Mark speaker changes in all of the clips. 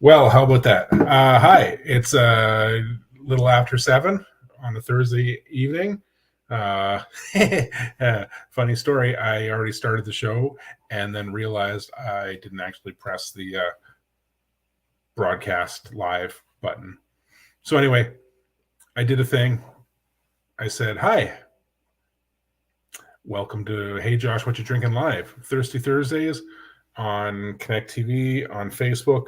Speaker 1: Well, how about that? Hi, it's a little after 7 on a Thursday evening. Uh, Funny story. I already started the show and then realized I didn't actually press the broadcast live button. So, anyway, I did a thing. I said, Hi, welcome to Hey Josh, What You Drinking Live? Thirsty Thursdays on Connect TV, on Facebook,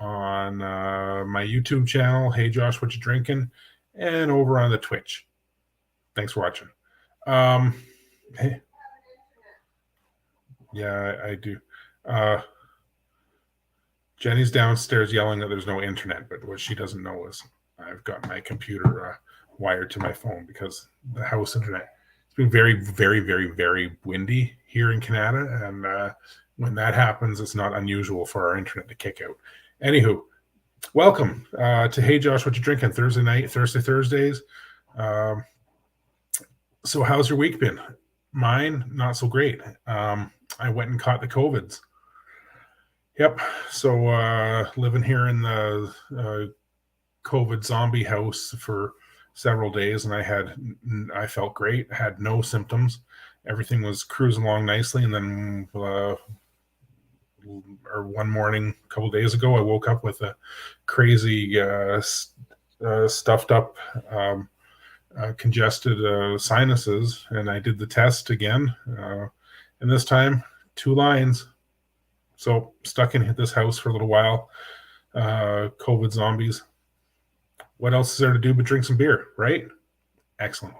Speaker 1: on my YouTube channel, Hey Josh, What You Drinking, and over on the Twitch. Thanks for watching. Um, hey, yeah, I do. Uh, Jenny's downstairs yelling that there's no internet, but what she doesn't know is I've got my computer wired to my phone because the house internet. It's been very, very, very, very windy here in Canada, and when that happens, it's not unusual for our internet to kick out. Anywho, welcome to Hey Josh, What You Drinking? Thursday night, Thursdays. Um, so, how's your week been? Mine, not so great. I went and caught the COVIDs. Yep. So, living here in the COVID zombie house for several days, and I felt great. I had no symptoms. Everything was cruising along nicely, and then or one morning a couple days ago, I woke up with a crazy stuffed up congested sinuses, and I did the test again, and this time 2 lines. So stuck in this house for a little while. COVID zombies. What else is there to do but drink some beer, right? Excellent.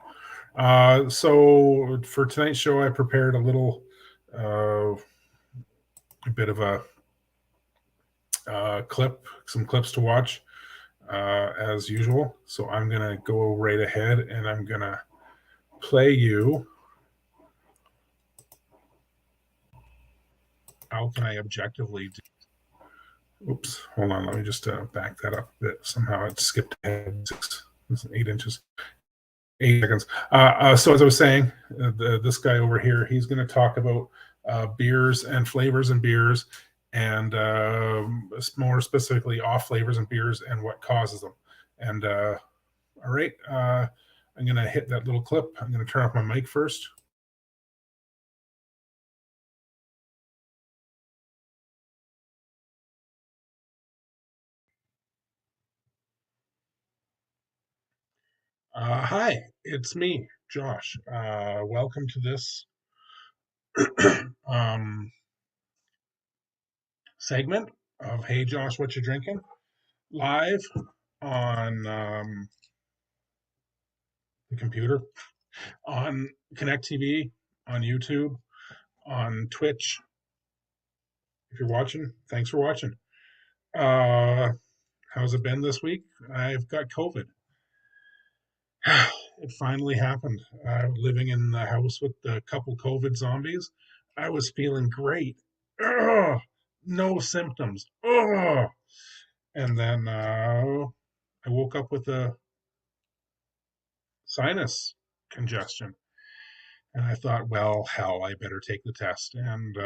Speaker 1: So for tonight's show, I prepared a bit of a some clips to watch as usual. So I'm gonna go right ahead and I'm gonna play you. How can I objectively do? Oops, hold on. Let me just back that up a bit. Somehow it skipped ahead 8 inches, 8 seconds. So as I was saying, this guy over here, he's going to talk about beers and flavors and beers, and more specifically off flavors and beers and what causes them. And all right, I'm going to hit that little clip. I'm going to turn off my mic first. Hi, it's me, Josh. Welcome to this um, segment of Hey Josh, What You Drinking? Live on the computer, on Connect TV, on YouTube, on Twitch. If you're watching, thanks for watching. Uh, how's it been this week? I've got COVID. It finally happened. Living in the house with a couple COVID zombies, I was feeling great. Ugh, no symptoms. Ugh. And then I woke up with a sinus congestion. And I thought, well, hell, I better take the test. And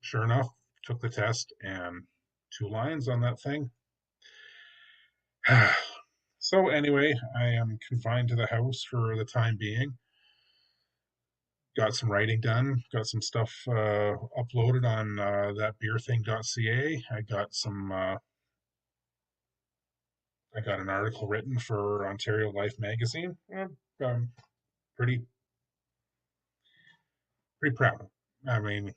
Speaker 1: sure enough, took the test and 2 lines on that thing. So, anyway, I am confined to the house for the time being. Got some writing done, got some stuff uploaded on that beerthing.ca. I got an article written for Ontario Life magazine. I'm pretty pretty proud. I mean,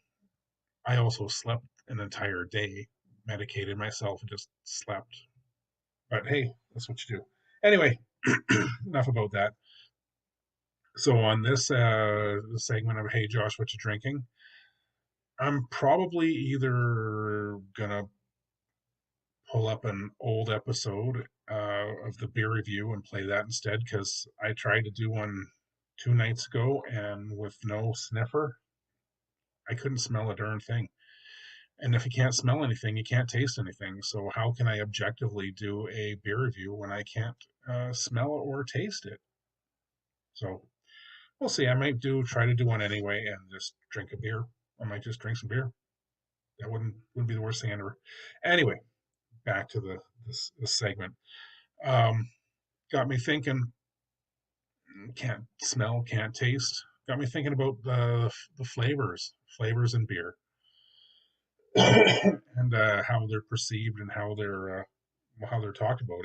Speaker 1: I also slept an entire day, medicated myself, and just slept. But hey, that's what you do. Anyway, enough about that. So on this segment of Hey Josh, What You Drinking? I'm probably either gonna pull up an old episode of the beer review and play that instead because I tried to do one 2 nights ago and with no sniffer, I couldn't smell a darn thing. And if you can't smell anything, you can't taste anything. So how can I objectively do a beer review when I can't smell it or taste it? So we'll see. I might try to do one anyway and just drink a beer. I might just drink some beer. That wouldn't be the worst thing ever. Anyway, back to this segment. Um, got me thinking. Can't smell, can't taste. Got me thinking about the flavors in beer, and how they're perceived and how they're talked about.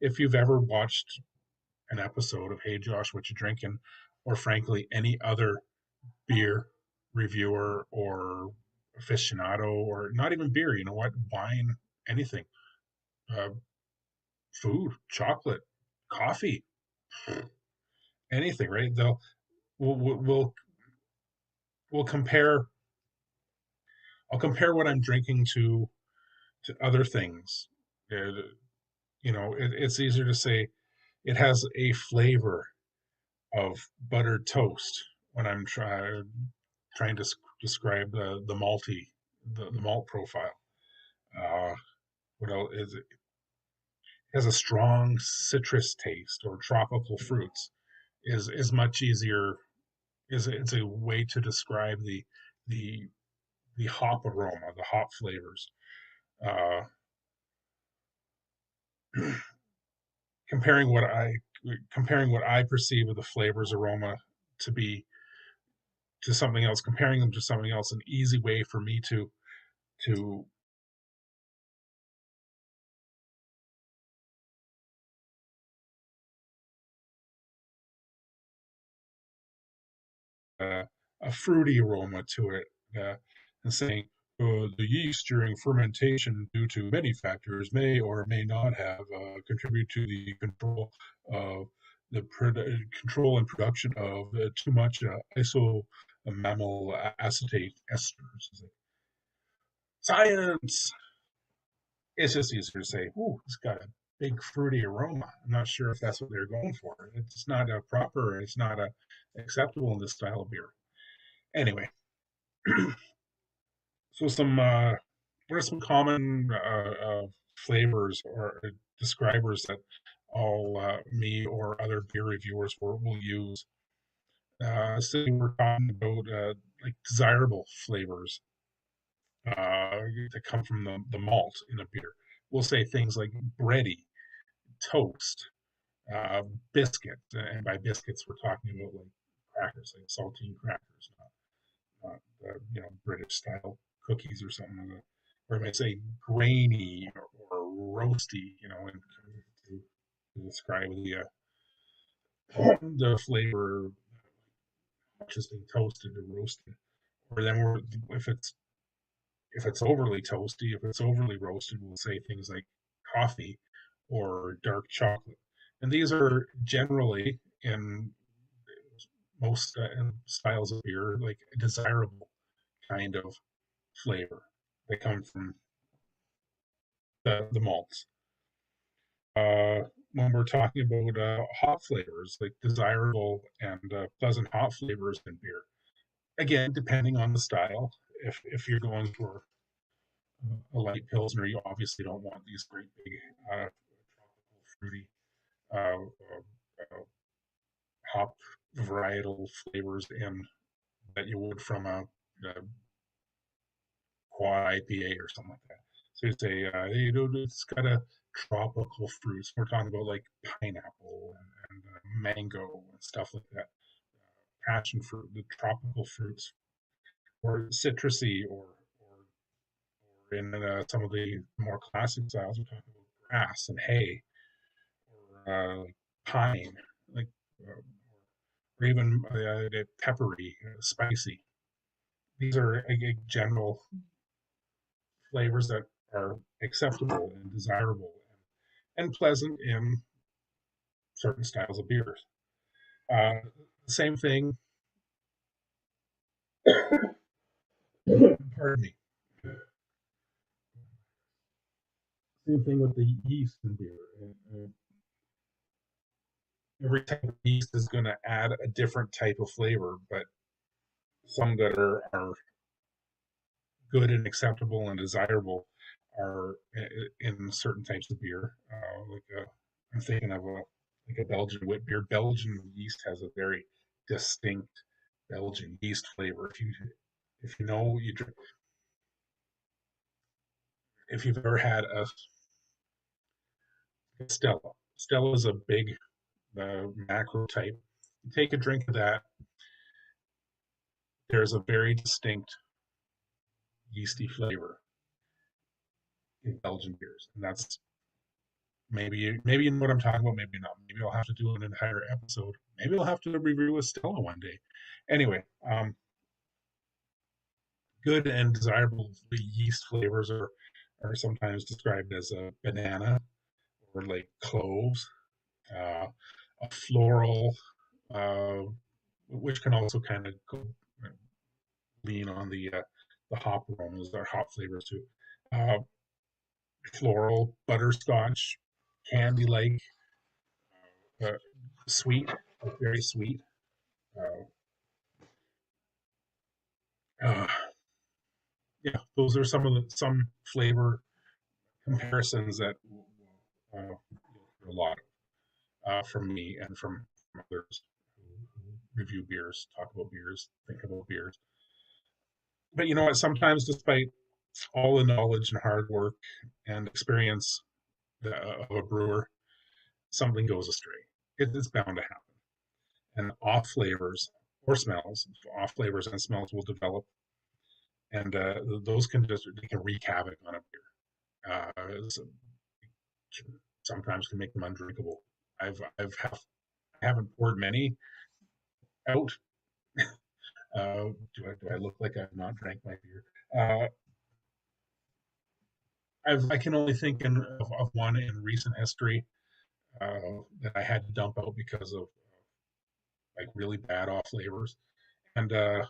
Speaker 1: If you've ever watched an episode of Hey Josh, What You Drinking, or frankly any other beer reviewer or aficionado, or not even beer, you know what, wine, anything, uh, food, chocolate, coffee, anything, right? We'll we'll compare. I'll compare what I'm drinking to other things. Uh, it's easier to say it has a flavor of buttered toast when I'm trying to describe the malty, the malt profile. Uh, what else is it? Has a strong citrus taste or tropical fruits is much easier. Is It's a way to describe the the hop aroma, the hop flavors. Uh, comparing what I Comparing what I perceive of the flavors aroma to be to something else, comparing them to something else, an easy way for me to uh, a fruity aroma to it, and saying the yeast during fermentation, due to many factors, may or may not have contributed to the of control and production of too much isomammal acetate esters. It's like, science. It's just easier to say, "Ooh, it's got a big fruity aroma." I'm not sure if that's what they're going for. It's not a proper. It's not a acceptable in this style of beer. Anyway, so what are some common flavors or describers that all me or other beer reviewers will use? Say we're talking about like desirable flavors that come from the malt in a beer. We'll say things like bready, toast, uh, biscuit, and by biscuits we're talking about like crackers, like saltine crackers, not British style cookies or something like that. Or I might say grainy or roasty, to describe the flavor, just being toasted or roasted. Or then if it's overly toasty, if it's overly roasted, we'll say things like coffee or dark chocolate. And these are generally in most styles of beer like a desirable kind of flavor. They come from the malts. When we're talking about hop flavors, like desirable and pleasant hop flavors in beer, again, depending on the style. If you're going for a light pilsner, you obviously don't want these great big tropical fruity uh, hop varietal flavors in that you would from a quad IPA or something like that. So you say, it's got a tropical fruits. We're talking about like pineapple and mango and stuff like that. Passion fruit, the tropical fruits, or citrusy, or in some of the more classic styles, we're talking about grass and hay, or pine, like, or even peppery, spicy. These are general flavors that are acceptable and desirable and pleasant in certain styles of beers. Uh, Same thing, pardon me, same thing with the yeast in beer. Every type of yeast is going to add a different type of flavor, but some that are good and acceptable and desirable are in certain types of beer. I'm thinking of like a Belgian wit beer. Belgian yeast has a very distinct Belgian yeast flavor. If you know you drink, if you've ever had Stella. Stella is a big macro type. You take a drink of that, there's a very distinct yeasty flavor in Belgian beers, and that's maybe you know what I'm talking about, maybe not. Maybe I'll have to do an entire episode. Maybe I'll have to review a Stella one day. Anyway, good and desirable yeast flavors are sometimes described as a banana or like cloves, uh, a floral, uh, which can also kind of go lean on the hop aromas or hop flavors too. Uh, Floral, butterscotch, candy like, uh, sweet, very sweet. Uh, uh, yeah, those are some flavor comparisons that you'll hear a lot from me and from others who review beers, talk about beers, think about beers. But you know what? Sometimes, despite all the knowledge and hard work and experience of a brewer, something goes astray. It's bound to happen. And off flavors and smells will develop, and those can just they can wreak havoc on a beer. Sometimes can make them undrinkable. I haven't poured many out. Do I look like I've not drank my beer? I can only think of one in recent history that I had to dump out because of like really bad off flavors. And the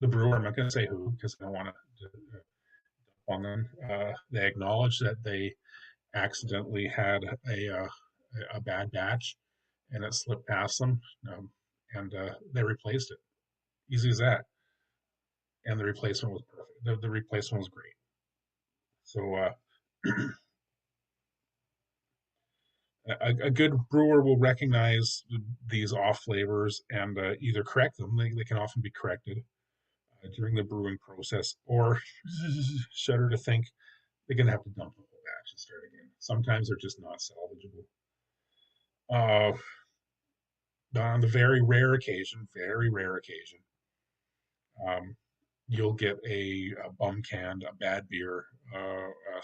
Speaker 1: brewer, I'm not going to say who because I don't want to dump on them. They acknowledged that they accidentally had a bad batch and it slipped past them, and they replaced it. Easy as that. And the replacement was perfect. The replacement was great. So a good brewer will recognize these off flavors and either correct them. They can often be corrected during the brewing process, or shudder to think they're going to have to dump the whole batch and start again. Sometimes they're just not salvageable. Uh, on the very rare occasion, um, you'll get a bum can, a bad beer, a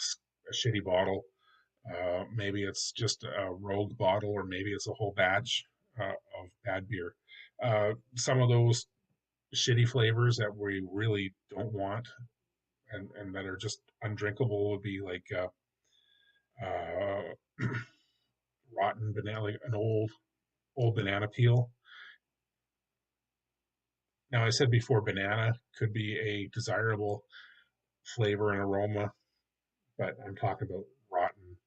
Speaker 1: shitty bottle. Maybe it's just a rogue bottle, or maybe it's a whole batch of bad beer. Some of those shitty flavors that we really don't want and that are just undrinkable would be like uh, rotten banana, like an old banana peel. Now, I said before, banana could be a desirable flavor and aroma, but I'm talking about rotten,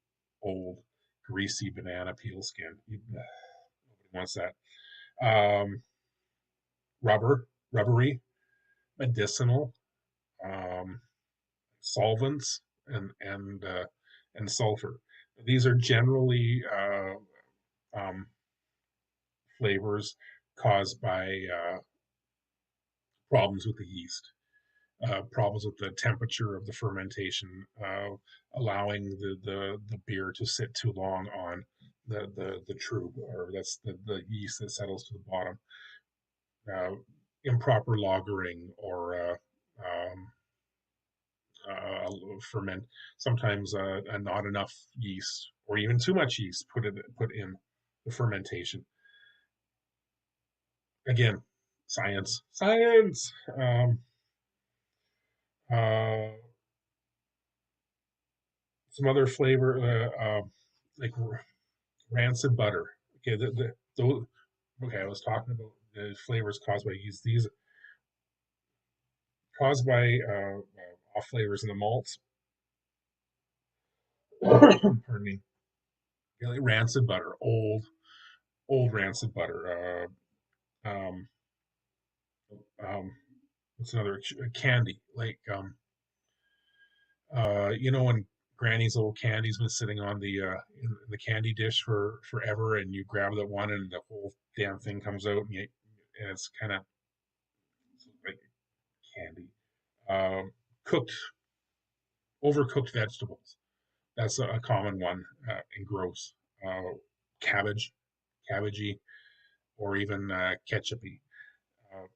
Speaker 1: old, greasy banana peel skin. Nobody wants that. Um, Rubbery, medicinal, um, solvents, and sulfur. These are generally um, flavors caused by problems with the yeast, problems with the temperature of the fermentation, allowing the beer to sit too long on the trub, or that's the yeast that settles to the bottom. Uh, Improper lagering or uh, ferment. Sometimes not enough yeast, or even too much yeast, put in the fermentation. Again, science. Uh, some other flavor, like rancid butter. Okay, those, okay, I was talking about the flavors caused by yeast. These caused by off flavors in the malts. Pardon me. Yeah, like rancid butter, old rancid butter. Um, what's another candy? Like when Granny's old candy's been sitting on in the candy dish for forever, and you grab that one, and the whole damn thing comes out, and it's kind of like candy. Um, Cooked, overcooked vegetables. That's a common one, and gross. Cabbage, cabbagey, or even ketchupy. Uh,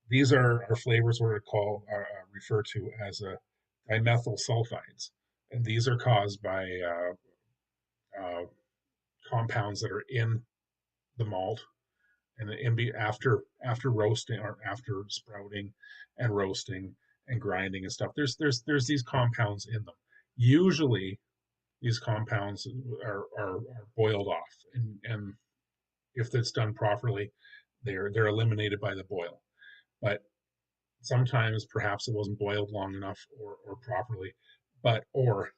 Speaker 1: these are flavors what are called referred to as dimethyl sulfides, and these are caused by uh, compounds that are in the malt and after roasting or after sprouting and roasting and grinding and stuff. There's these compounds in them. Usually, these compounds are boiled off, and if it's done properly, they're eliminated by the boil. But sometimes perhaps it wasn't boiled long enough or properly, but or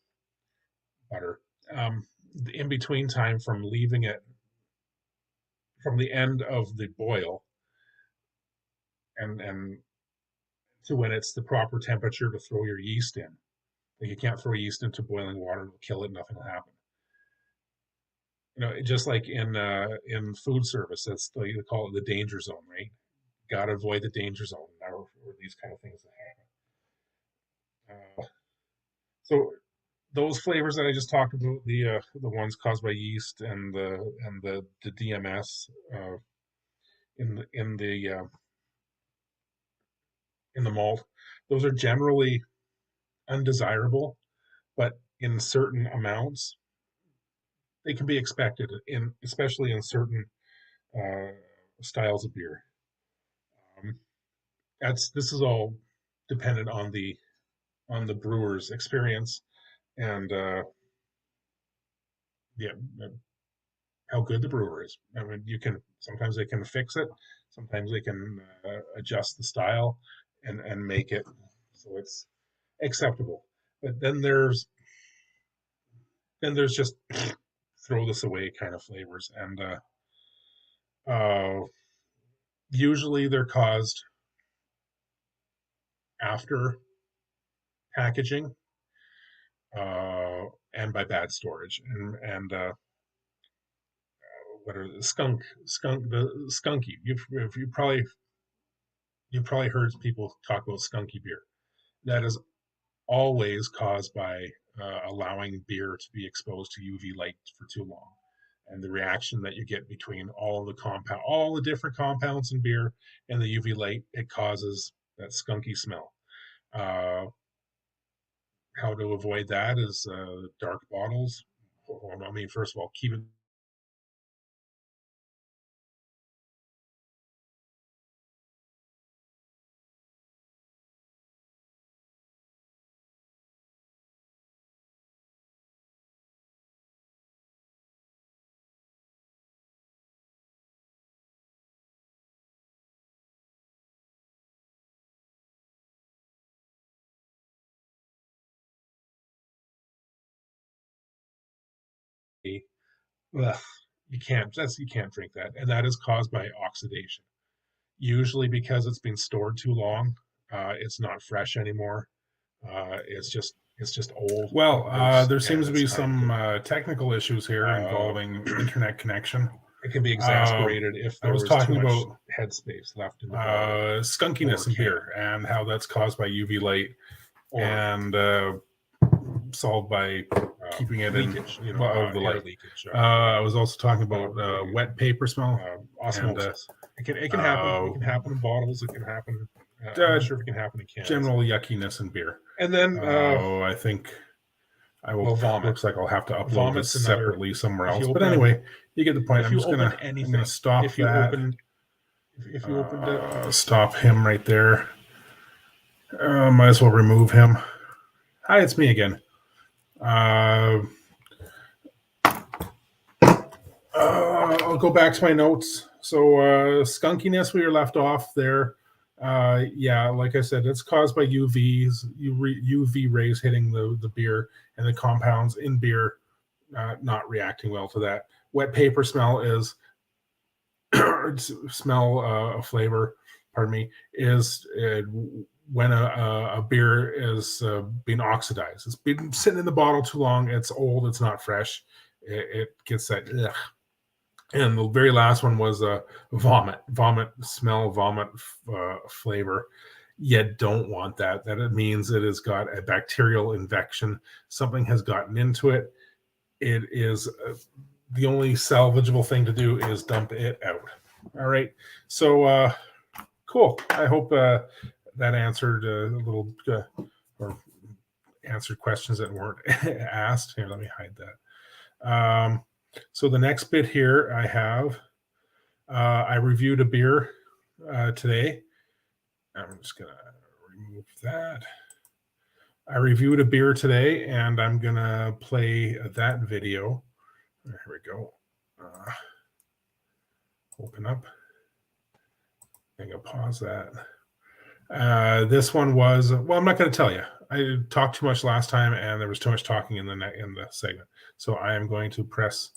Speaker 1: butter. The in between time from leaving it from the end of the boil and to when it's the proper temperature to throw your yeast in. Like you can't throw yeast into boiling water; it'll kill it. Nothing will happen. Just like in food service, that's they call it the danger zone, right? Got to avoid the danger zone or these kind of things that happen. So those flavors that I just talked about, the ones caused by yeast and the DMS in the in the in the malt, those are generally undesirable, but in certain amounts, they can be expected in especially in certain uh, styles of beer. Um, that's this is all dependent on the brewer's experience and yeah, how good the brewer is. I mean, you can sometimes they can fix it, sometimes they can adjust the style and make it so it's acceptable. But then there's just throw this away kind of flavors, and usually they're caused after packaging and by bad storage and what are the skunky. You probably heard people talk about skunky beer. That is always caused by allowing beer to be exposed to UV light for too long, and the reaction that you get between all the different compounds in beer and the UV light, it causes that skunky smell. Uh, how to avoid that is dark bottles. Well, I mean, first of all, keep it ugh, you can't drink that, and that is caused by oxidation. Usually because it's been stored too long, it's not fresh anymore. It's just old.
Speaker 2: Well, there
Speaker 1: And
Speaker 2: seems to
Speaker 1: it's
Speaker 2: be
Speaker 1: time
Speaker 2: some
Speaker 1: to.
Speaker 2: technical issues here
Speaker 1: Uh,
Speaker 2: involving internet connection.
Speaker 1: it can be
Speaker 2: Uh,
Speaker 1: exasperated if
Speaker 2: I
Speaker 1: there
Speaker 2: was
Speaker 1: was too
Speaker 2: talking
Speaker 1: much
Speaker 2: about
Speaker 1: headspace left in the bottle or
Speaker 2: skunkiness in
Speaker 1: can
Speaker 2: beer and how that's caused by UV light
Speaker 1: or
Speaker 2: and solved by keeping it in
Speaker 1: leakage,
Speaker 2: out of the
Speaker 1: air
Speaker 2: light.
Speaker 1: leakage,
Speaker 2: I was also talking about
Speaker 1: or
Speaker 2: wet paper smell and
Speaker 1: osmosis. It can happen.
Speaker 2: uh,
Speaker 1: It can happen in bottles. It can happen. I'm
Speaker 2: uh,
Speaker 1: not sure if it can happen in cans.
Speaker 2: general yuckiness in beer.
Speaker 1: And then,
Speaker 2: I think I will.
Speaker 1: well, vomit.
Speaker 2: Looks like I'll have to upload this
Speaker 1: Vomit's another.
Speaker 2: separately somewhere
Speaker 1: If you
Speaker 2: else. But
Speaker 1: open a,
Speaker 2: anyway, you get the point.
Speaker 1: if
Speaker 2: I'm
Speaker 1: you
Speaker 2: just
Speaker 1: open
Speaker 2: gonna
Speaker 1: anything,
Speaker 2: stop
Speaker 1: if you
Speaker 2: that.
Speaker 1: opened, if you opened a,
Speaker 2: Stop him right there. Might as well remove him. Hi, it's me again. Uh, I'll go back to my notes. So, skunkiness, we were left off there. Yeah, like I said, it's caused by UV rays hitting the beer and the compounds in beer not reacting well to that. Wet paper smell is smell a flavor. Pardon me. Is when a beer is being oxidized. It's been sitting in the bottle too long. It's old. It's not fresh. It gets that. Ugh. And the very last one was vomit smell, vomit flavor. You don't want that. That it means it has got a bacterial infection. Something has gotten into it. It is the only salvageable thing to do is dump it out. All right. So cool. I hope that answered a little or answered questions that weren't asked. Here, let me hide that. So the next bit here I have, I reviewed a beer today. I'm just gonna remove that. I reviewed a beer today, and I'm gonna play that video. Here we go. Open up. I'm gonna pause that. This one was, well, I'm not going to tell you. I talked too much last time, and there was too much talking in the segment. So I am going to press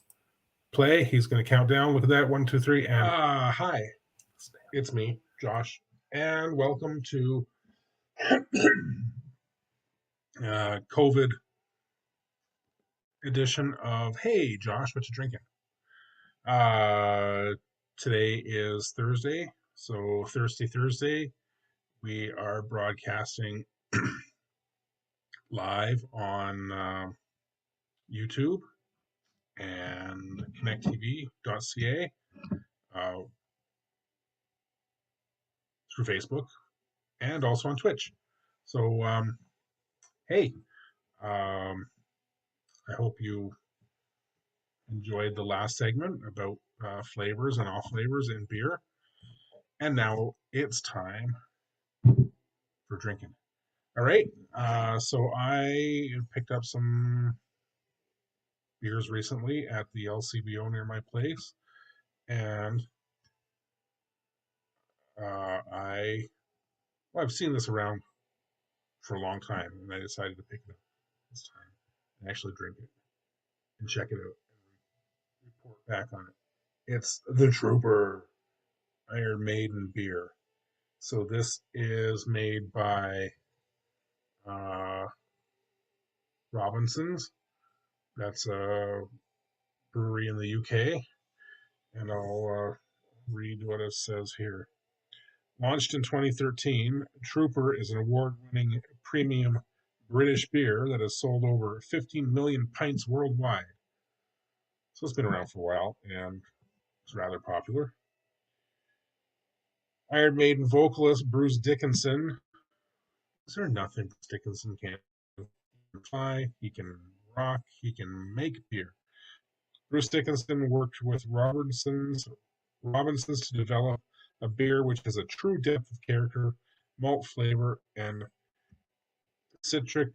Speaker 2: play. He's going to count down. Look at that. 1, 2, 3, and
Speaker 1: Hi, it's me, Josh, and welcome to COVID edition of Hey, Josh, what you drinking? Uh, Today is Thursday, so Thirsty Thursday. We are broadcasting live on YouTube and ConnecTV.ca through Facebook and also on Twitch. So, hey, um, I hope you enjoyed the last segment about flavors and off flavors in beer. And now it's time for drinking. All right. So I picked up some beers recently at the LCBO near my place, and I well, I've seen this around for a long time, and I decided to pick it up this time and actually drink it and check it out and report back on it. It's the Trooper Iron Maiden beer. So this is made by uh, Robinson's. That's a brewery in the UK, and I'll read what it says here. Launched in 2013, Trooper is an award-winning premium British beer that has sold over 15 million pints worldwide. So it's been around for a while, and it's rather popular. Iron Maiden vocalist Bruce Dickinson. Is there nothing Dickinson can't do? He can fly, he can rock, he can make beer. Bruce Dickinson worked with Robinsons to develop a beer which has a true depth of character, malt flavor, and citric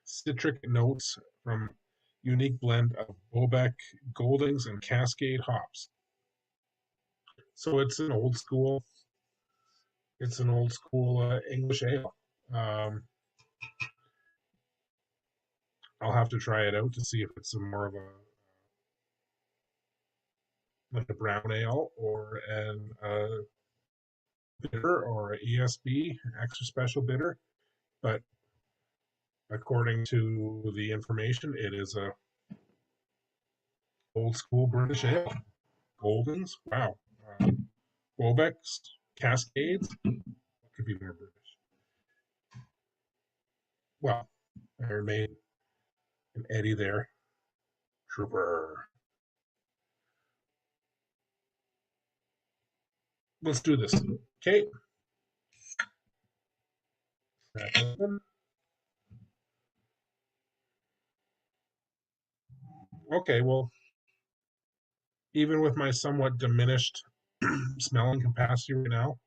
Speaker 1: citric notes from unique blend of Bobek, Goldings, and Cascade hops. So it's an old school English ale. Um, I'll have to try it out to see if it's a more of a like a brown ale or an bitter or a ESB extra special bitter. But according to the information, it is a old school British ale. Goldens, wow. Uh, Bobecks, Cascades, what could be more British? Well, I made an Eddie there. Trooper. Let's do this. Okay. Okay, well, even with my somewhat diminished smelling capacity right now,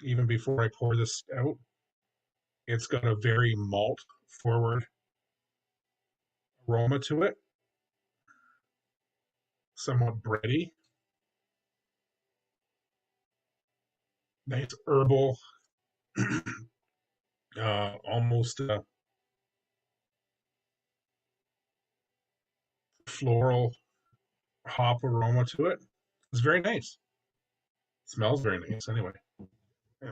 Speaker 1: even before I pour this out, it's got a very malt forward aroma to it, somewhat bready, nice herbal, almost floral hop aroma to it. It's very nice. It smells very nice anyway. Yeah.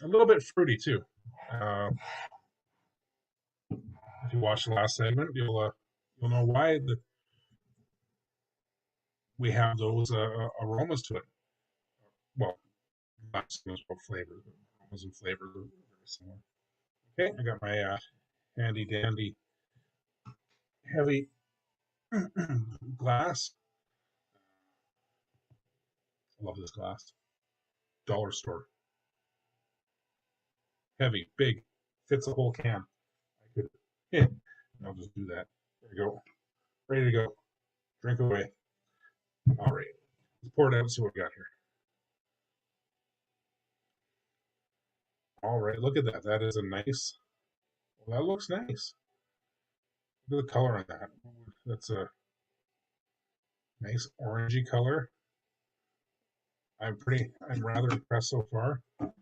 Speaker 1: A little bit fruity too. Uh, if you watch the last segment, you'll know why we have those aromas to it. Well, not so much about flavors, but aromas and flavors are very similar. Okay, I got my handy dandy heavy glass. I love this glass. Dollar store. Heavy, big, fits a whole can. I could, yeah, I'll just do that. There you go. Ready to go. Drink away. All right. Let's pour it out and see what we got here. All right. Look at that. That is a nice, well, that looks nice. Look at the color on that. That's a nice orangey color. I'm rather impressed so far. Look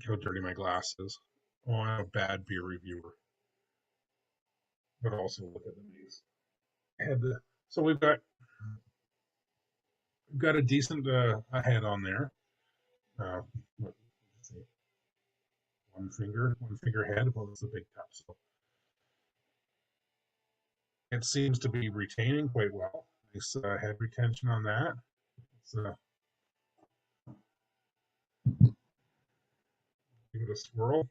Speaker 1: how dirty my glass is. Oh, I'm a bad beer reviewer. But also look at the base. So we've got a decent head on there. Let's see, one finger head. Well, it's a big cup, so it seems to be retaining quite well. Nice head retention on that. Let's give it a swirl.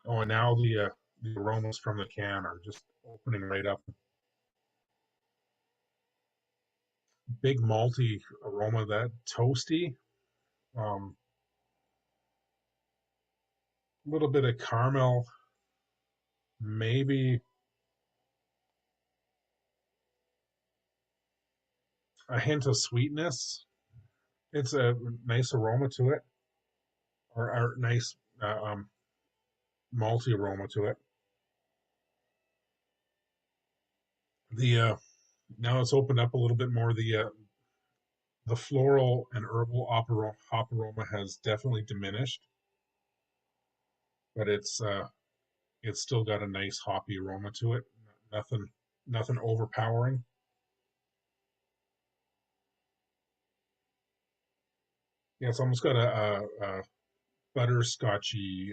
Speaker 1: Oh, and now the aromas from the can are just opening right up. Big malty aroma, that toasty. A little bit of caramel, maybe a hint of sweetness. It's a nice aroma to it, or nice malty aroma to it. The Now it's opened up a little bit more. The floral and herbal hop aroma has definitely diminished, but it's still got a nice hoppy aroma to it. Nothing nothing overpowering. Yeah, it's almost got a butterscotchy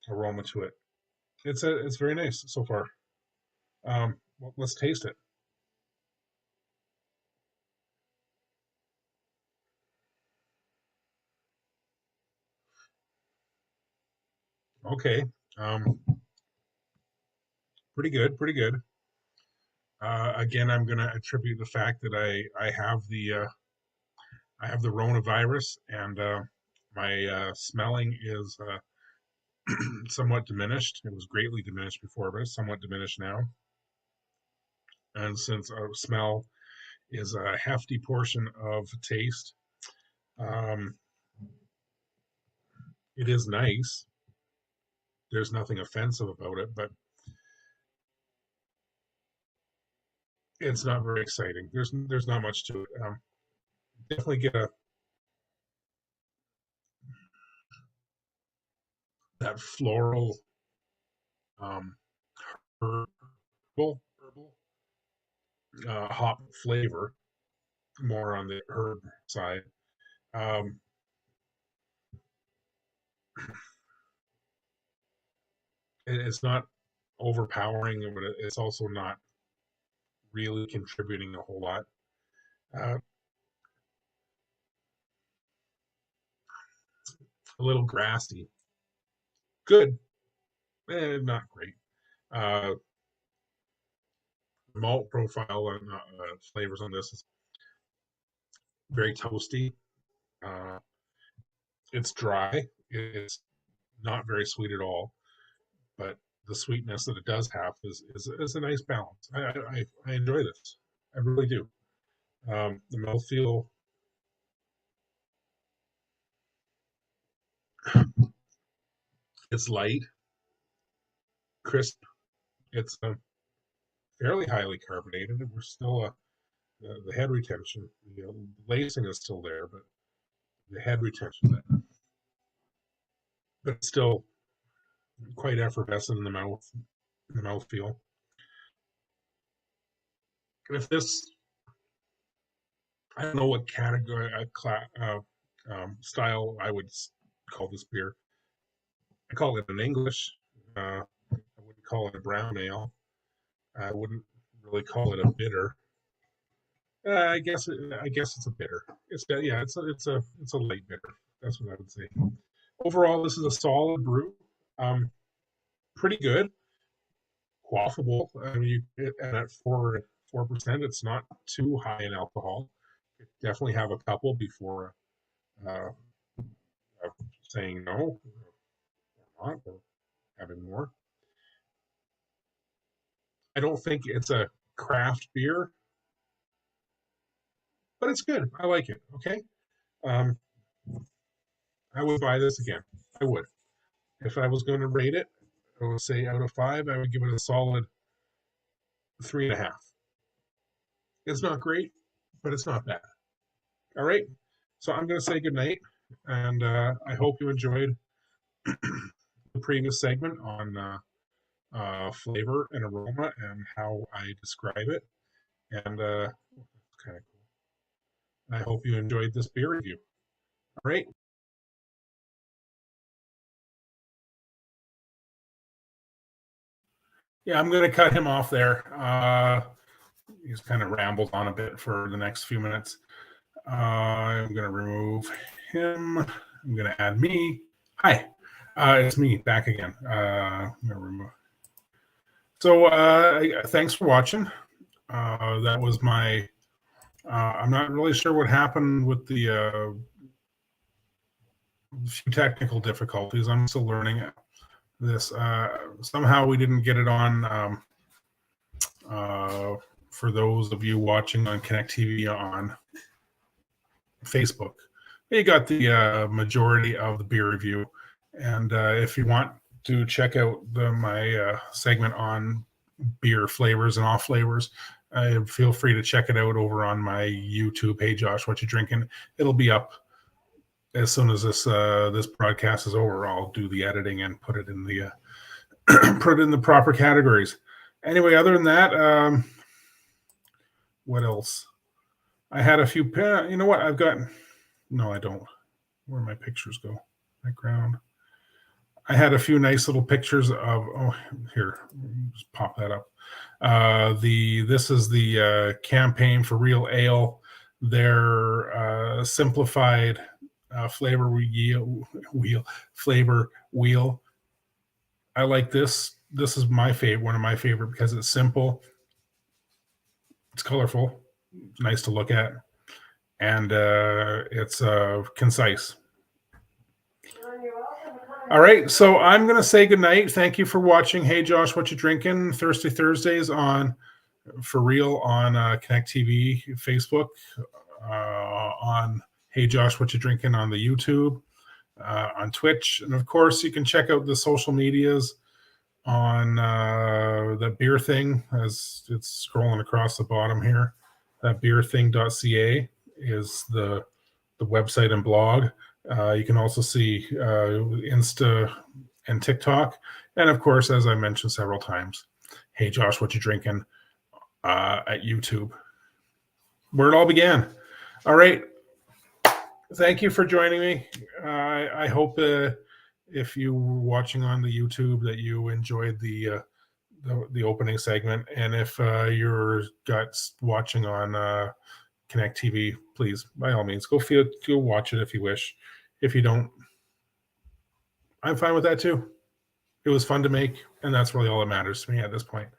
Speaker 1: aroma to it. It's very nice so far. Well, let's taste it. Okay, um, pretty good, pretty good. Again, I'm going to attribute the fact that I have the Rona virus, and my smelling is somewhat diminished. It was greatly diminished before, but it's somewhat diminished now. And since smell is a hefty portion of taste, um, it is nice. There's nothing offensive about it, but it's not very exciting. There's not much to it. Definitely get a that floral, um, herbal hop flavor, more on the herb side. Um, it's not overpowering, but it's also not really contributing a whole lot. Uh, a little grassy, good, not great. Uh, Malt profile and flavors on this is very toasty. Uh, it's dry. It's not very sweet at all, but the sweetness that it does have is a nice balance. I enjoy this. I really do. The mouthfeel, it's light, crisp. It's fairly highly carbonated. We're still the head retention, the lacing is still there, but the head retention, but it's still quite effervescent in the mouth feel. If this, I don't know what category, style I would call this beer. I call it an English. I wouldn't call it a brown ale. I wouldn't really call it a bitter. I guess it's a bitter. Yeah, it's a light bitter. That's what I would say. Overall, this is a solid brew. Um, Pretty good, quaffable. I mean, and at 4%, it's not too high in alcohol. Definitely have a couple before uh, saying no or not or having more. I don't think it's a craft beer, but it's good. I like it. Okay, um, I would buy this again. I would. If I was going to rate it, I would say out of five, I would give it a solid 3.5. It's not great, but it's not bad. All right. So I'm going to say goodnight, and I hope you enjoyed the previous segment on flavor and aroma and how I describe it. And it's kind of cool. I hope you enjoyed this beer review. All right. Yeah, I'm going to cut him off there. He's kind of rambled on a bit for the next few minutes. I'm going to remove him. I'm going to add me. Hi, it's me back again. I'm going to remove. So thanks for watching. That was my. I'm not really sure what happened with the few technical difficulties. I'm still learning this. Somehow we didn't get it on. For those of you watching on ConnecTV on Facebook, you got the majority of the beer review. And if you want to check out my segment on beer flavors and off flavors, feel free to check it out over on my YouTube. Hey Josh, what you drinking? It'll be up as soon as this broadcast is over. I'll do the editing and put it in the put it in the proper categories. Anyway, other than that, what else? I had a few. You know what? I've got. No, I don't. Where my pictures go? Background. I had a few nice little pictures of. Oh, here, just pop that up. This is the campaign for Real Ale. Their simplified flavor wheel. I like this. This is my favorite, one of my favorite, because it's simple, it's colorful, it's nice to look at, and it's concise. All right, so I'm going to say goodnight. Thank you for watching. Hey Josh, what you drinking? Thirsty Thursdays on For Real on Connect TV, Facebook, on Hey Josh, what you drinking on the YouTube, on Twitch, and of course you can check out the social medias on the beer thing as it's scrolling across the bottom here. That beerthing.ca is the website and blog. You can also see Insta and TikTok. And of course, as I mentioned several times, Hey Josh, what you drinking at YouTube, where it all began. All right. Thank you for joining me. I hope if you were watching on the YouTube that you enjoyed the opening segment, and if you're watching on Connect TV, please, by all means, go watch it if you wish. If you don't, I'm fine with that too. It was fun to make, and that's really all that matters to me at this point.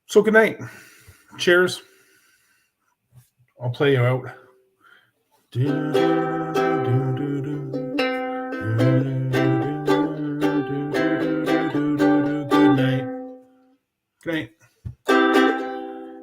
Speaker 1: So good night. Cheers. I'll play you out. Good night. Good night.